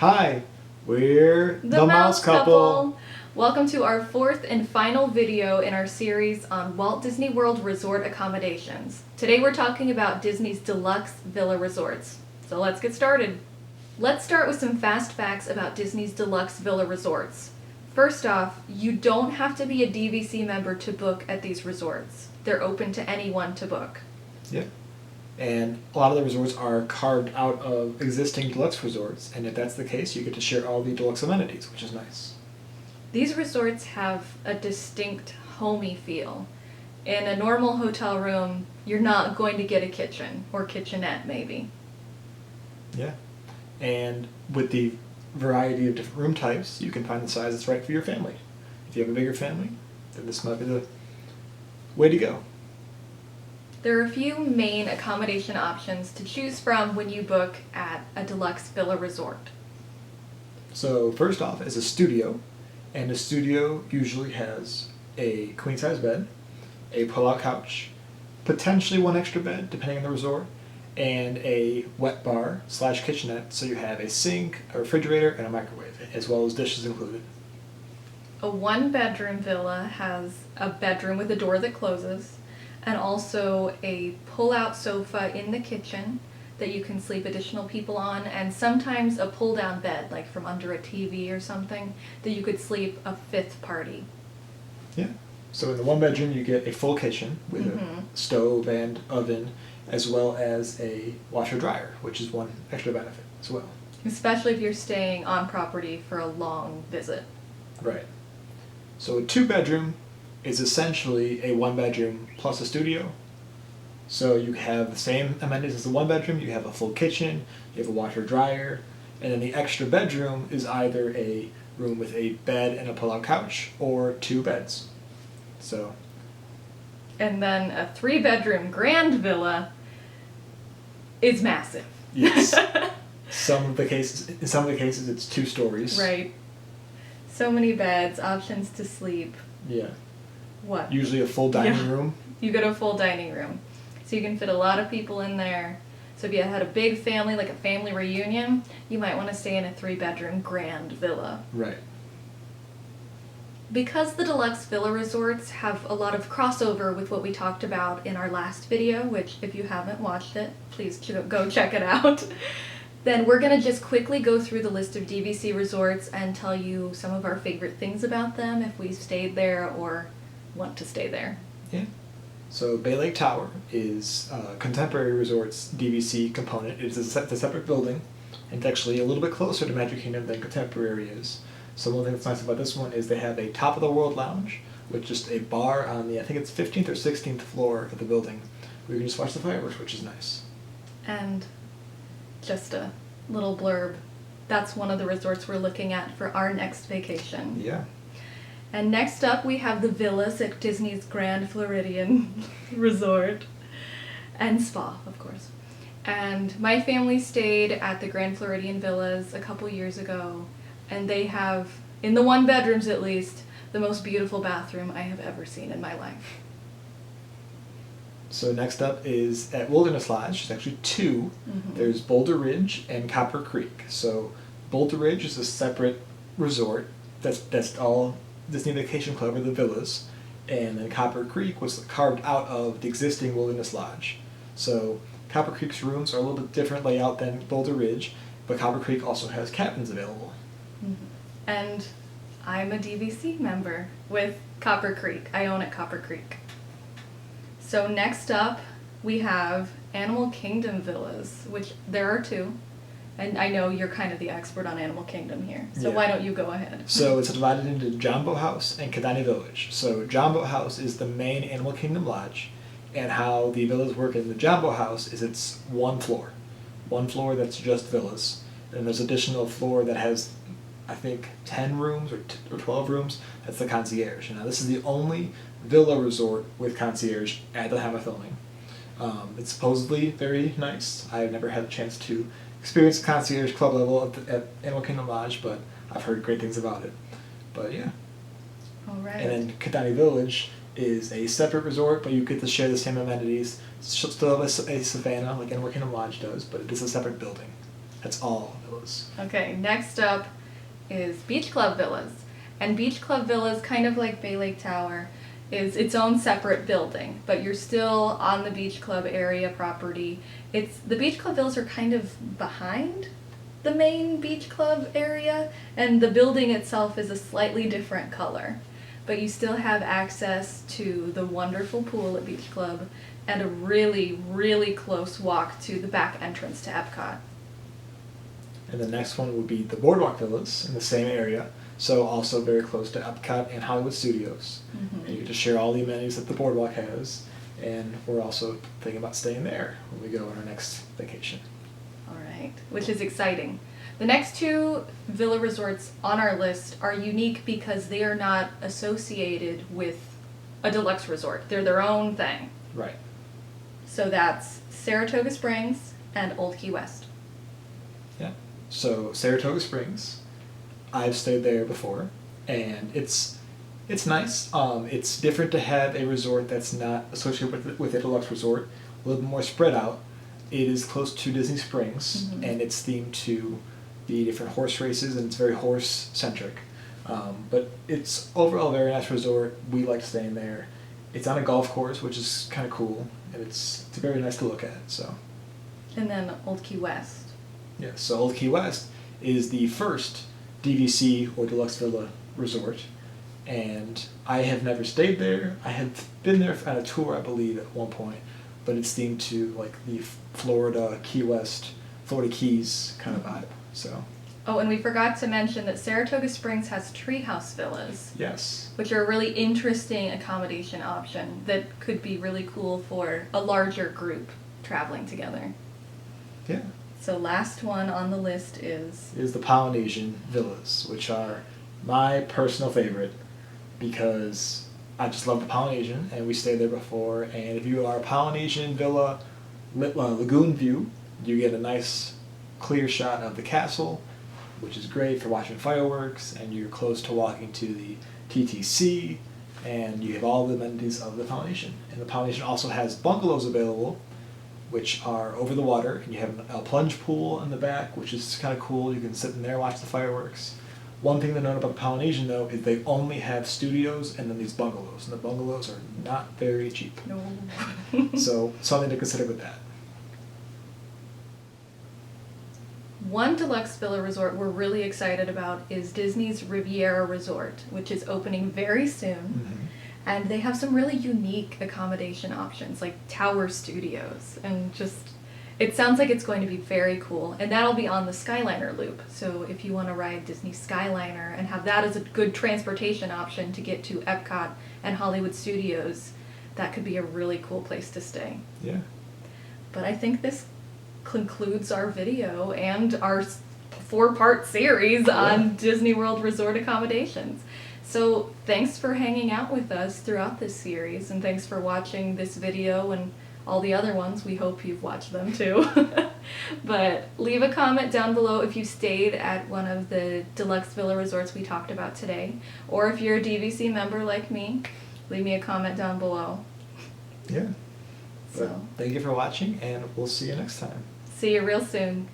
Hi, we're The Mouse Couple. Welcome to our fourth and final video in our series on Walt Disney World Resort Accommodations. Today we're talking about Disney's Deluxe Villa Resorts. So let's get started. Let's start with some fast facts about Disney's Deluxe Villa Resorts. First off, you don't have to be a DVC member to book at these resorts. They're open to anyone to book. Yeah. And a lot of the resorts are carved out of existing deluxe resorts, and if that's the case, you get to share all the deluxe amenities, which is nice. These resorts have a distinct homey feel. In a normal hotel room, you're not going to get a kitchen, or kitchenette maybe. Yeah. And with the variety of different room types, you can find the size that's right for your family. If you have a bigger family, then this might be the way to go. There are a few main accommodation options to choose from when you book at a deluxe villa resort. So first off is a studio, and a studio usually has a queen-size bed, a pull-out couch, potentially one extra bed depending on the resort, and a wet bar / kitchenette, so you have a sink, a refrigerator, and a microwave, as well as dishes included. A one-bedroom villa has a bedroom with a door that closes, and also a pull-out sofa in the kitchen that you can sleep additional people on, and sometimes a pull-down bed, like from under a TV or something, that you could sleep a fifth party. Yeah. So in the one bedroom, you get a full kitchen with a stove and oven, as well as a washer dryer, which is one extra benefit as well. Especially if you're staying on property for a long visit. Right. So a two bedroom is essentially a one bedroom plus a studio. So you have the same amenities as the one bedroom, you have a full kitchen, you have a washer dryer, and then the extra bedroom is either a room with a bed and a pull-out couch or two beds. So. And then a 3-bedroom grand villa is massive. Yes. In some of the cases it's 2 stories. Right. So many beds, options to sleep. Yeah. What? Usually a full dining room. You get a full dining room. So you can fit a lot of people in there. So if you had a big family, like a family reunion, you might want to stay in a 3-bedroom grand villa. Right. Because the deluxe villa resorts have a lot of crossover with what we talked about in our last video, which if you haven't watched it, please go check it out. Then we're going to just quickly go through the list of DVC resorts and tell you some of our favorite things about them if we've stayed there or want to stay there. Yeah. So Bay Lake Tower is Contemporary Resort's DVC component. It's a separate building, and it's actually a little bit closer to Magic Kingdom than Contemporary is. So one thing that's nice about this one is they have a top-of-the-world lounge with just a bar on the, I think it's 15th or 16th floor of the building, where you can just watch the fireworks, which is nice. And just a little blurb, that's one of the resorts we're looking at for our next vacation. Yeah. And next up we have the villas at Disney's Grand Floridian Resort and Spa, of course. And my family stayed at the Grand Floridian Villas a couple years ago, and they have, in the 1-bedrooms at least, the most beautiful bathroom I have ever seen in my life. So next up is at Wilderness Lodge. There's actually 2. There's Boulder Ridge and Copper Creek. So Boulder Ridge is a separate resort. That's all Disney Vacation Club or the villas. And then Copper Creek was carved out of the existing Wilderness Lodge. So Copper Creek's rooms are a little bit different layout than Boulder Ridge, but Copper Creek also has cabins available. And I'm a DVC member with Copper Creek. I own at Copper Creek. So next up, we have Animal Kingdom villas, which there are 2. And I know you're kind of the expert on Animal Kingdom here, so Yeah. why don't you go ahead? So it's divided into Jambo House and Kidani Village. So Jambo House is the main Animal Kingdom lodge, and how the villas work in the Jambo House is it's one floor. One floor that's just villas. And there's additional floor that has, I think, 10 rooms or 12 rooms. That's the concierge. Now this is the only villa resort with concierge at the time of filming. It's supposedly very nice. I've never had a chance to experience the concierge club level at Animal Kingdom Lodge, but I've heard great things about it. But yeah. All right. And then Kidani Village is a separate resort, but you get to share the same amenities. Still have a savannah like Animal Kingdom Lodge does, but it is a separate building. That's all villas. Okay, next up is Beach Club Villas. And Beach Club Villas, kind of like Bay Lake Tower, is its own separate building, but you're still on the Beach Club area property. The Beach Club Villas are kind of behind the main Beach Club area, and the building itself is a slightly different color. But you still have access to the wonderful pool at Beach Club and a really, really close walk to the back entrance to Epcot. And the next one would be the Boardwalk Villas in the same area, so also very close to Epcot and Hollywood Studios. And you get to share all the amenities that the Boardwalk has, and we're also thinking about staying there when we go on our next vacation. All right, which is exciting. The next two villa resorts on our list are unique because they are not associated with a deluxe resort. They're their own thing. Right. So that's Saratoga Springs and Old Key West. Yeah. So Saratoga Springs, I've stayed there before, and it's nice. It's different to have a resort that's not associated with a deluxe resort, a little bit more spread out. It is close to Disney Springs, and it's themed to the different horse races, and it's very horse centric. But it's overall a very nice resort. We like staying there. It's on a golf course, which is kind of cool, and it's very nice to look at. So. And then Old Key West. Yeah. So Old Key West is the first DVC or Deluxe Villa resort, and I have never stayed there. I had been there on a tour, I believe, at one point, but it's themed to like the Florida Key West, Florida Keys kind of vibe. So. Oh, and we forgot to mention that Saratoga Springs has treehouse villas. Yes. Which are a really interesting accommodation option that could be really cool for a larger group traveling together. Yeah. So last one on the list is the Polynesian villas, which are my personal favorite because I just love the Polynesian, and we stayed there before. And if you are a Polynesian villa lagoon view, you get a nice clear shot of the castle, which is great for watching fireworks, and you're close to walking to the TTC, and you have all the amenities of the Polynesian. And the Polynesian also has bungalows available, which are over the water, and you have a plunge pool in the back, which is kind of cool. You can sit in there, watch the fireworks. One thing to note about the Polynesian, though, is they only have studios and then these bungalows, and the bungalows are not very cheap. no. So something to consider with that. One deluxe villa resort we're really excited about is Disney's Riviera Resort, which is opening very soon. And they have some really unique accommodation options, like tower studios, and it sounds like it's going to be very cool. And that'll be on the Skyliner loop. So if you want to ride Disney Skyliner and have that as a good transportation option to get to Epcot and Hollywood Studios, that could be a really cool place to stay. Yeah. But I think this concludes our video and our 4-part series on Disney World Resort accommodations. So thanks for hanging out with us throughout this series, and thanks for watching this video and all the other ones. We hope you've watched them too. But leave a comment down below if you stayed at one of the Deluxe Villa Resorts we talked about today, or if you're a DVC member like me, leave me a comment down below. Yeah. So thank you for watching, and we'll see you next time. see you real soon.